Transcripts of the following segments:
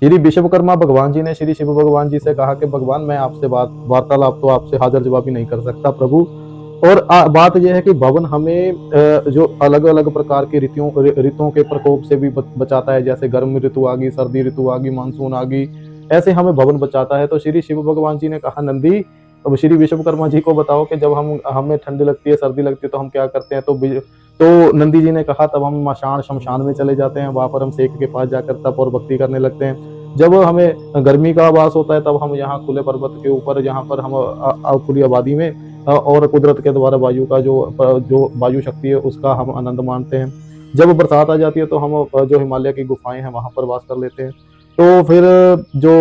श्री विश्वकर्मा भगवान जी ने श्री शिव भगवान जी से कहा कि भगवान मैं आपसे वार्तालाप तो आपसे हाजिर जवाबी नहीं कर सकता प्रभु। और बात यह है कि भवन हमें जो अलग अलग प्रकार की ऋतुओं के प्रकोप से भी बचाता है, जैसे गर्म ऋतु आ गई, सर्दी ऋतु आ गई, मानसून आ गई, ऐसे हमें भवन बचाता है। तो श्री शिव भगवान जी ने कहा नंदी, अब श्री विश्वकर्मा जी को बताओ कि जब हमें ठंडी लगती है, सर्दी लगती है, तो हम क्या करते हैं। तो नंदी जी ने कहा तब हम मशान शमशान में चले जाते हैं, वहां पर हम सेक के पास जाकर तप और भक्ति करने लगते हैं। जब हमें गर्मी का आभास होता है तब हम यहाँ खुले पर्वत के ऊपर, जहाँ पर हम खुली आबादी में और कुदरत के द्वारा वायु का जो वायु शक्ति है उसका हम आनंद मानते हैं। जब बरसात आ जाती है तो हम जो हिमालय की गुफाएं हैं वहां पर वास कर लेते हैं। तो फिर जो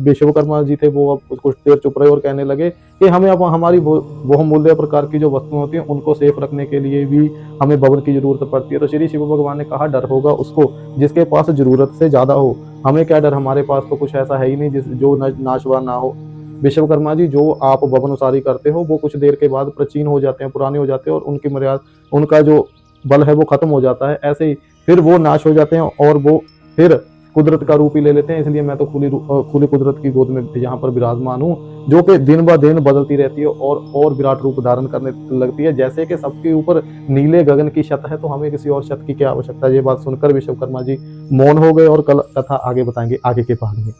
विश्वकर्मा जी थे वो अब कुछ देर चुप रहे और कहने लगे कि हमें अब हमारी बहुमूल्य प्रकार की जो वस्तुएं होती हैं उनको सेफ रखने के लिए भी हमें भवन की जरूरत पड़ती है। तो श्री शिव भगवान ने कहा डर होगा उसको जिसके पास जरूरत से ज्यादा हो, हमें क्या डर, हमारे पास तो कुछ ऐसा है ही नहीं जो नाशवान ना हो। विश्वकर्मा जी, जो आप भवन उसारी करते हो वो कुछ देर के बाद प्राचीन हो जाते हैं, पुराने हो जाते हैं और उनकी मर्यादा, उनका जो बल है वो खत्म हो जाता है। ऐसे ही फिर वो नाश हो जाते हैं और वो फिर कुदरत का रूप ही ले लेते हैं। इसलिए मैं तो खुली कुदरत की गोद में यहाँ पर विराजमान हूँ, जो कि दिन ब दिन बदलती रहती है और विराट रूप धारण करने लगती है। जैसे कि सबके ऊपर नीले गगन की छत है तो हमें किसी और छत की क्या आवश्यकता है। ये बात सुनकर विश्वकर्मा जी मौन हो गए और कल कथा आगे बताएंगे आगे के भाग में।